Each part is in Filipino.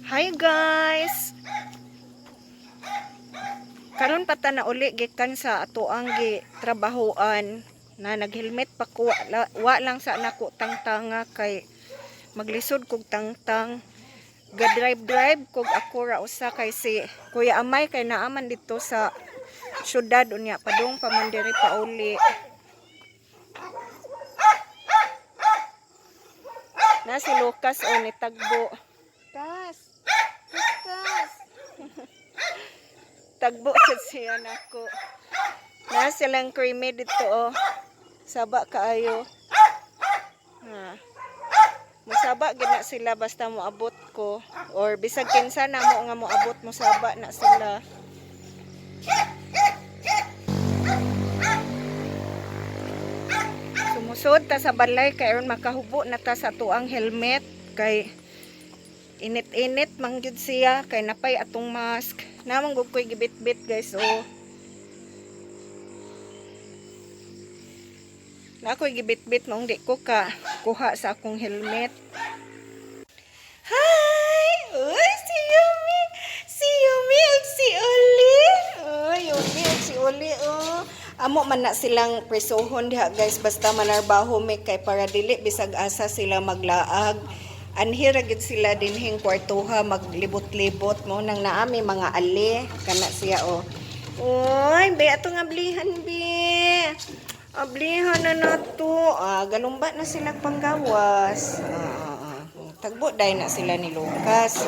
Hi guys. Karon pata na uli gikan sa atoang gi trabahoan na naghelmet pa ko wa lang sa nako tangtanga kay maglisod kog tangtang ga drive kog ako ra usa kay si Kuya Amay kay naaman dito sa syudad unya padung pa man diri pa uli. Na si Lucas o ni Tagbo. Kas. Kas. Tagbo siya nako. Na silang creamy dito oh. Saba kaayo. Ha. Musaba gid na sila basta moabot ko or bisag kinsa na mo nga moabot mo saba na sila. Sumusod ta sa balay kay aron makahubo na ta sa tuang helmet kay init-init man gyud siya kay napay atong mask. Namang gud koy gibit-bit guys oh. Na ako'y gibit-bit nung di ko ka kuha sa akong helmet. Hi! Uy, si Yumi! Si Yumi ug si Oli! Uy, Yumi ug si Oli, oh. Amo man na silang presohon diha guys, basta manarbaho mi kay para dili bisag asa sila maglaag. Anhira gid sila dinhing kwartuha maglibot-libot mo nang naami mga ali kana siya oh. Uy, be ato nga blihan be. Ablihan na nato. Galumba na sila panggawas. Tagbo dahil na sila ni Lucas.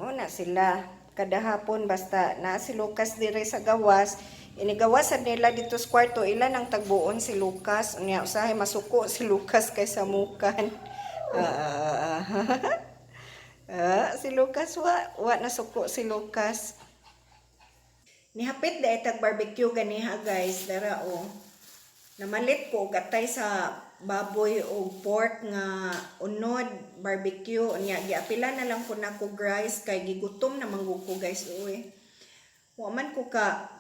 Na sila. Kada hapon basta na si Lucas dire sa gawas. Inigawasan nila dito sa kwarto. Ilan ang tagbuon si Lucas. Unya usahay masuko si Lucas kaysa mukan. Si Lucas wa nasuko si Lucas. Nihapit da itag barbecue ganiha guys, dara o. Namalit ko gatay sa baboy o pork nga unod barbecue. Nya giapila na lang ko nako guys kay gigutom na manggug ko guys uy. Wa man ko ka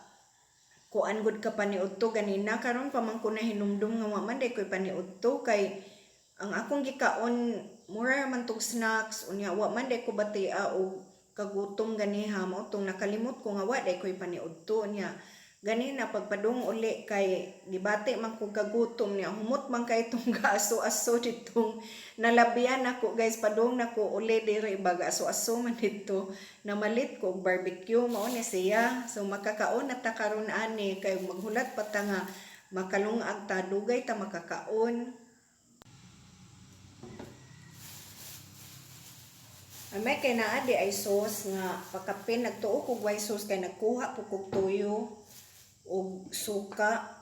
kuan gud ka paniudto ganina karon pa man ko na hinumdum nga wa man day koy paniudto kay ang akong gikaon mura man tog snacks unya wa man day ko batia og kagutom ganiha mo tong nakalimot ko nga wa day koy paniudto niya ganina pagpadung uli kay gibati man ko kagutom niya humot man kay tong gaaso-aso ditong nalabian ako guys padung nako uli diri baga aso-aso man dito namalit ko barbecue mao ni siya so makakaon na ta karon ani kay maghulat pa ta nga makalungag ta dugay ta makakaon. May kay naa di ay sauce nga pakapin nagtuo kog white sauce kay nagkuha po kog tuyo og suka.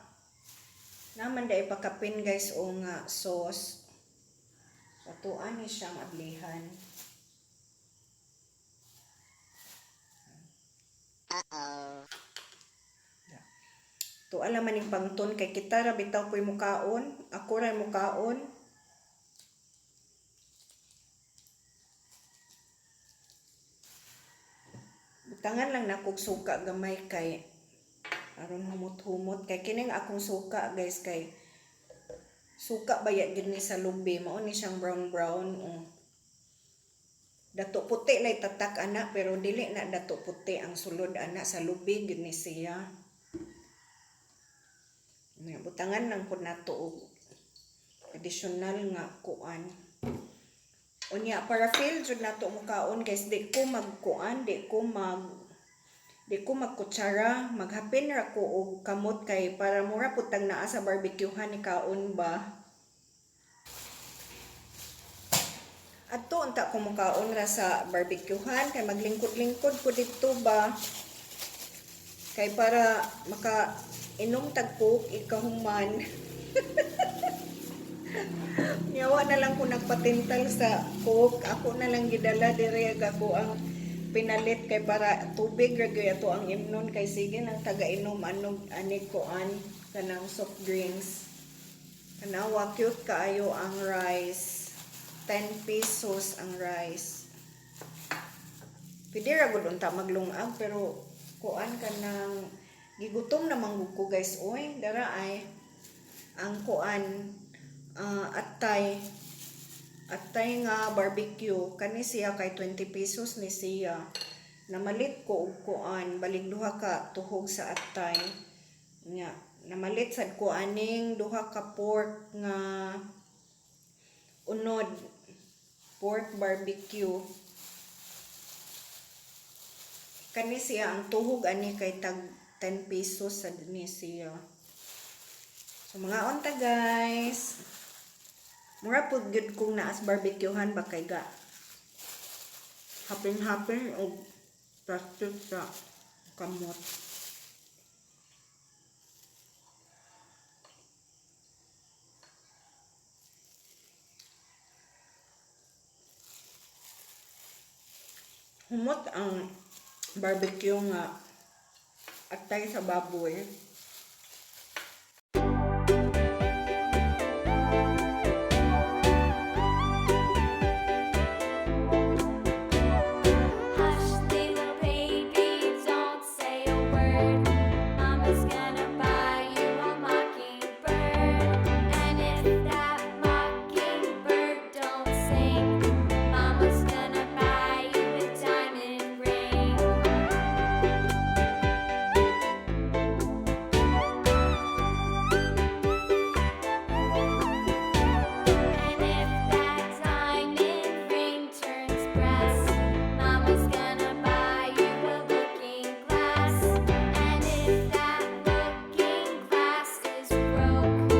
Naman day pakapin guys o nga sauce. Patuan ni siyang ablihan. To alam maning pangton kay kita ra bitaw koy mukaon, ako ra mukaon. Tangan lang nakog suka gamay kay aron humot-humot kay kining akong suka guys kay suka bayat gid ni sa lubi mao ni siyang brown dato puti lay tatak ana pero dili na dato puti ang sulod ana sa lubi gid ni siya. Butangan lang pud nato og additional nga kuan. Unya para feel jud nato mukaon guys di ko magkuan di ko magkutsara maghapin ra ko og kamot kay para mura putang naa sa barbecuehan ni kaon ba. Adto unta ko mukaon ra sa barbecuehan kay maglingkod-lingkod ko dito ba. Kay para maka inom tag coke ikahuman. Yawa na lang ko nagpatintal sa coke. Ako na lang gidala dire ako ang pinalit kay para tubig ra gyud ato ang imnon kay sige nang taga-inom anog ani koan kanang soft drinks. Kanawa cute kaayo ang rice. 10 pesos ang rice. Pwede ra gud unta maglungag pero koan kanang gigutom na manggug ko guys oy dara ay ang koan atay atay nga barbecue kani siya kay 20 pesos ni siya. Namalit ko og kuan balig duha ka tuhog sa atay. Nya namalit sad ko aning duha ka pork nga unod, pork barbecue. Kani siya ang tuhog ani kay tag 10 pesos sad ni siya. So mga unta guys, mura pud gyud kung naas barbecuehan ba kay ga hapin-hapin og plastic sa kamot. Humot ang barbecue nga atay sa baboy. Hush, little baby, don't say a word. Mama's gonna buy you a mockingbird. And if that mockingbird don't sing, Mama's gonna buy you a diamond ring. And if that diamond ring turns brass, Mama's gonna buy you a looking glass. And if that looking glass is broke,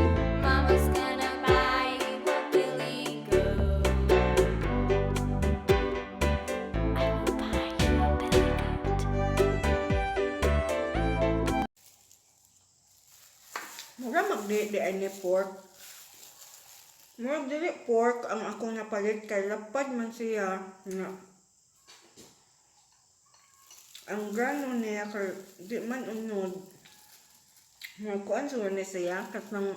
Mama's gonna buy you a billy goat. I will buy you a billy goat. Mura magdili ani pork. Mura dili pork ang akong napalit kay lapad man siya nga. Ang grano niya kay di man unod. Kuan suno ni siya katong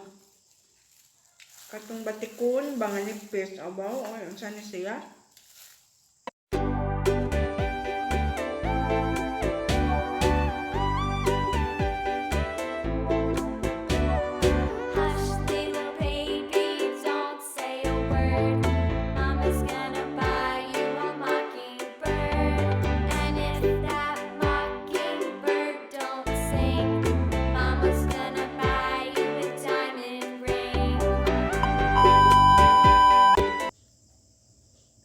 batikon banga nipis abaw ay unsa ni siya. Hush, little baby, don't say a word. Mama's gonna buy you a mockingbird. And if that mockingbird don't sing, Mama's gonna buy you a diamond ring.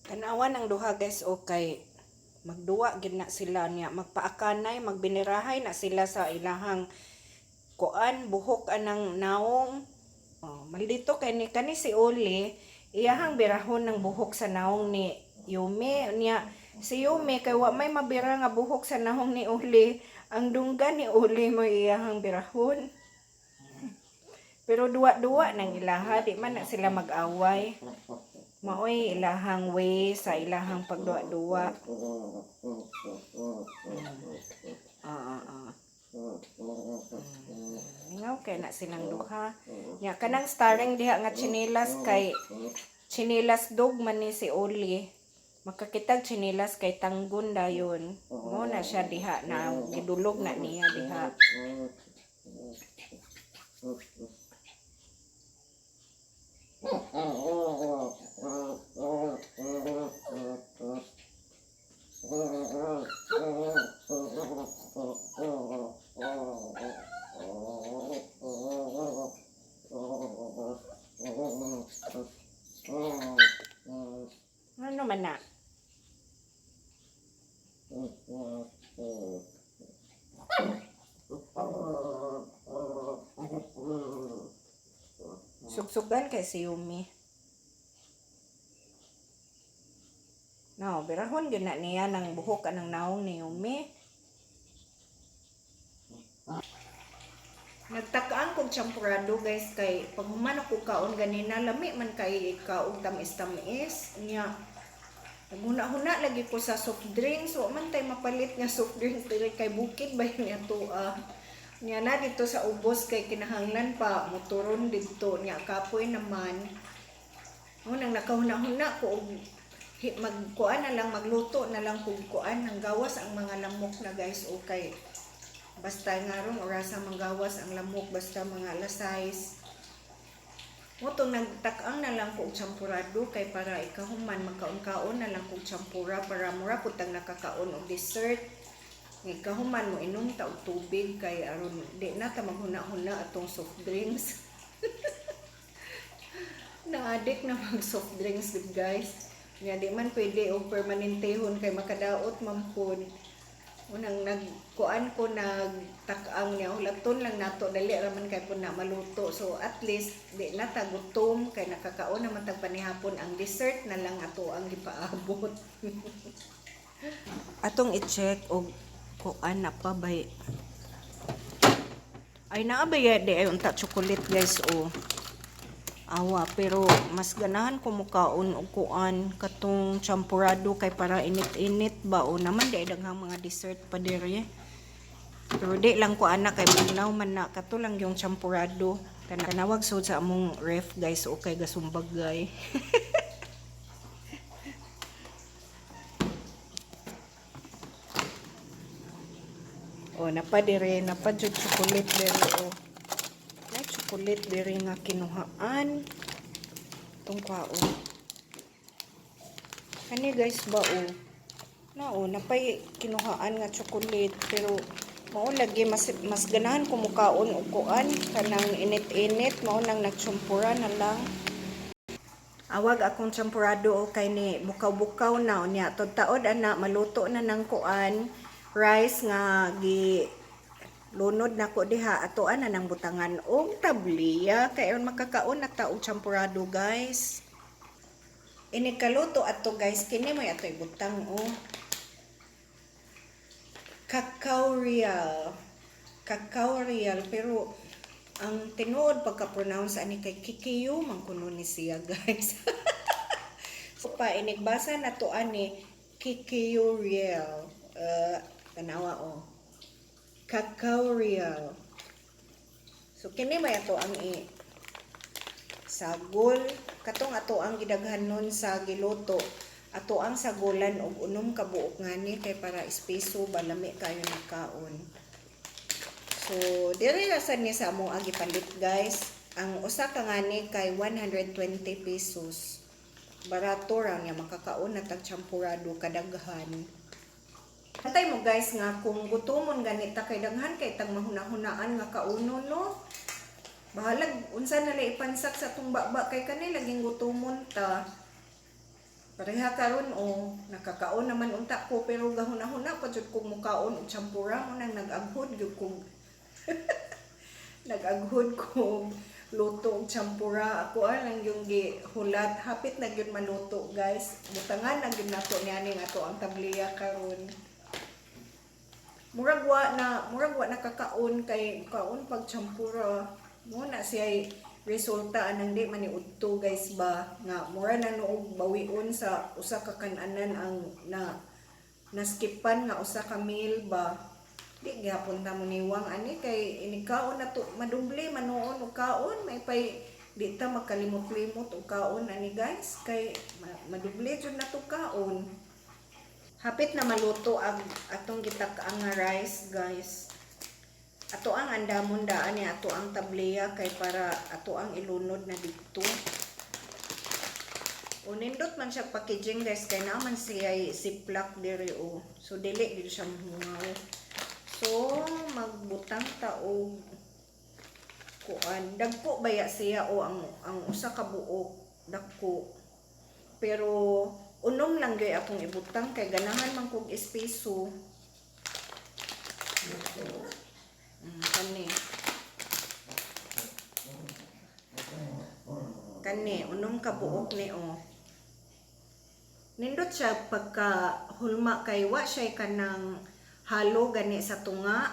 Tanawan ang duha guys okay. Magduwa gid na sila niya, magpaakanay, magbinirahay na sila sa ilahang kuan buhok anang naong. Oh, maldito kay ni kani si Oli, iyahang birahon ng buhok sa naong ni Yumi niya. Si Yumi kay wa may mabira nga buhok sa naong ni Oli, ang dunggan ni Oli mo iyahang birahon. Pero duwa-duwa nang ilaha, di man na sila mag-away. Maoy ilahang way sa ilahang pagduwa-duwa. Ngaw kay na silang duha. Nya kanang starring diha nga chinilas kay chinilas dog man ni si Oli. Makakitag chinilas kay tanggun dayon. Mo na siya diha na gidulog na niya diha. Ano man na? Suksugan kay si Yumi. No, birahon yun na niya ng buhok anang naong ni Yumi. Nagtakaan kong champurado guys kay pag human ako kaon ganina lami man kay kaog tamis-tamis niya. Naghuna-huna lagi ko sa soft drinks so man tay mapalit nga soft drinks diri kay bukid ba niya to niya na dito sa ubos kay kinahanglan pa motoron dito niya kapoy naman. Nang nakahuna-huna ko og magkuan na lang magluto na lang kung kuan ang gawas ang mga lamok na guys okay. Basta nga ron orasa manggawas ang lamok basta mga alas 6. Moto nagtak-ang na lang kog champurado kay para ikahuman magkaon-kaon na lang kog champura para mura pud tang nakakaon og dessert. Ikahuman mo inom ta og tubig kay aron di na ta maghuna-huna atong soft drinks. Na-addict na mag soft drinks gud guys. Nga di man pwede og permanentehon kay makadaot man pud. Unang nagkuan ko nagtak-ang niya ulaton lang nato dali raman kay pud na maluto. So at least di na ta gutom kay nakakaon naman tag panihapon ang dessert na lang ato ang gipaabot. Atong i-check og kuan na pa bay. Ay naa ba ya di ay unta chocolate guys o. Awa, pero mas ganahan ko mukaon og kuan katong champurado kay para init-init ba o naman di daghang mga dessert pa diri. Pero di lang ko anak kay manaw man na kato lang yung champurado. Kanawag sud sa among ref guys o kay gasumbagay. O napa jud chocolate diri o. Chocolate diri nga kinuhaan tong kwaon. Kani guys ba o? Nao napay kinuhaan nga chocolate pero mao lagi mas ganahan ko mukaon og kuan kanang init-init mao nang nagchumpura na lang. Awag akong champurado o kay ni bukaw-bukaw na unya taod ana maluto na nang kuan rice nga gi lunod na ko diha atoan na nang butangan og tabliya kay on makakaon na ta og champurado guys. Ini kaluto ato guys kini mo ato ibutang o cacao real pero ang tinuod pagka-pronounce ani kay kikiyo man kuno ni siya guys. So pa inigbasa na to ani kikiyo real tanawa o cacao real. So kini may ato ang sagol katong ato ang gidaghanon sa giluto ato ang sagolan og unom ka buok ngani kay para espeso balami kayo nakaon. So diri ra sad ni sa among gipalit guys. Ang usa ka ngani kay 120 pesos. Barato ra nga makakaon na tag champurado kadaghan. Antay mo guys nga kung gutomon ganita kay daghan kay tag mahuna-hunaan nga kauno no. Bahalag unsa na lay ipansak sa atong baba kay kanay laging gutomon ta. Pareha karon o nakakaon naman unta ko pero gahuna-huna pa jud kog mukaon og champura mo nang nag-aghod gyud kog nag-aghod kog luto og champura ako lang yung gihulat hapit na gyud maluto guys. Butangan na gyud nato niani ato ang tabliya karon. Murag wa na kakaon kay kaon pag champura mo na siya resulta anang di man udto guys ba nga mura na noog bawion sa usa ka kan-anan ang na skipan nga usa ka meal ba di gyapon ta mo niwang ani kay inikaon na to madumble manoon og kaon may pay di ta makalimot-limot og kaon ani guys kay madumble jud na to kaon. Hapit na maluto ang atong gitak-ang nga rice guys. Ato ang andamon daan ni ato ang tableya kay para ato ang ilunod na dito. Unindot man siya packaging guys kay naman siya ziplock diri o. So dili dito siya mahungaw. So magbutang ta og kuan. Dagko baya siya o ang usa ka buok dagko. Pero unom lang gyud akong ibutang kay ganahan man kog espeso. Kani unom ka buok ni o. Nindot siya pagka hulma kay wa siya kanang halo gani sa tunga.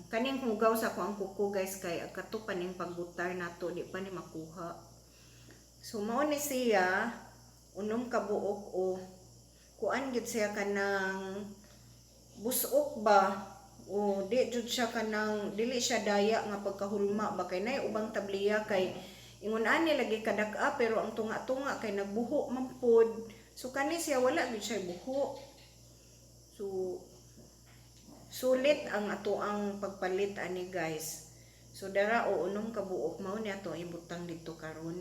Kaning hugaw sa ko ang kuko guys kay kato pa ning pagbutar nato di pa ni makuha. So mao ni siya unom ka buok o kuan gid siya kanang busok ba o di jud siya kanang dili siya daya nga pagkahulma ba kay nay ubang tabliya kay ingon ani lagi kadak-a pero ang tunga-tunga kay nagbuho man pod. So kani siya wala gid siya buho. So sulit ang ato ang pagpalit ani guys. So dara o unom ka buok mao ni ato ibutang dito karon.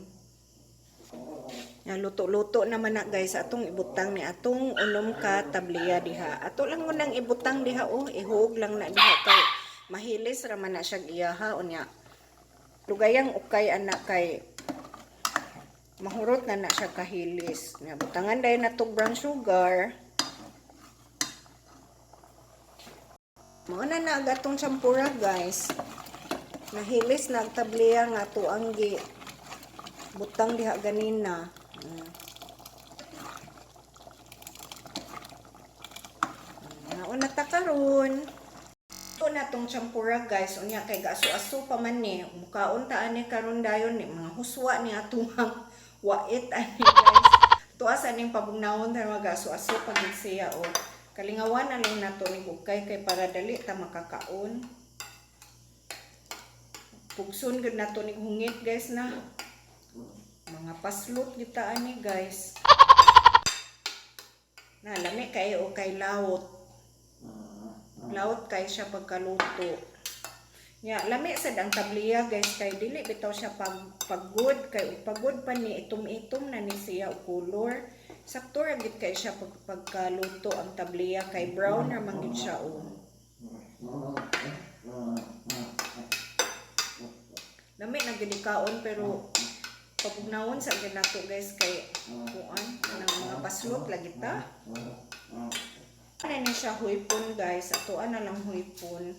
Ya luto-luto naman na guys atong ibutang ni atong unom ka tabliya diha. Ato lang nang ibutang diha ihog lang na diha kay mahilis ra man na siya iyaha unya. Lugayang ukay anak kay mahurot na siya kahilis. Nga butangan dahil na to brown sugar. Mga na agatong champura guys. Nahilis na tabliya nga to ang butang diha ganina. Nauna ta karon. Ito na tong champura guys, unya kay gaso-aso pa man ni. Mukaon ta ani karon dayon ni mga huswa ni atong wait ani guys. Tuasa ning pabugnawon ta mga gaso-aso pag siya o. Kalingawan na lang nato ni bukay kay para dali ta makakaon. Pugson gud nato ni hungit guys na. Mga paslot kita ani guys. Na lami kay o kay lawot. Lawot kay siya pagkaluto. Ya, lami sad ang tabliya guys kay dili bitaw siya paggood kay paggood pa ni itom-itom na ni siya og color. Sakto ra gid kay siya pagkaluto ang tabliya kay brown ra man gid siya o. Lami na gid kaon pero pabugnawon sa gid nato guys kay kuan nang mga paslot lagi ta. Ano na siya huipon guys, ato na lang huipon.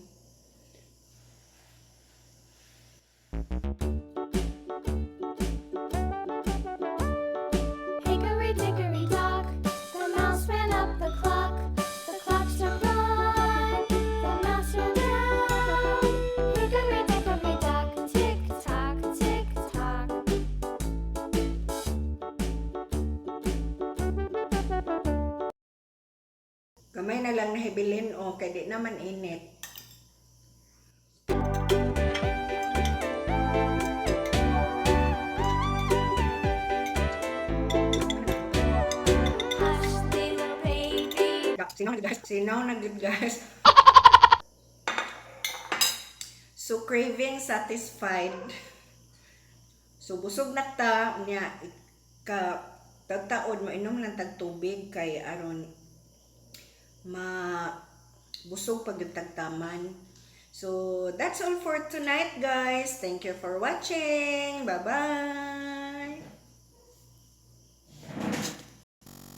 Hickory dickory dock, the mouse ran up the clock. The clock struck one, the mouse ran down. Hickory dickory dock, tick tock, tick tock. Gamay na lang nahibilin o kay di naman init. Hush, little baby. Sinaw na gid guys. So craving satisfied. So busog na ta unya tagtaod mo inom lang tag tubig kay aron busog pag tagtaman. So that's all for tonight guys. Thank you for watching. Bye bye.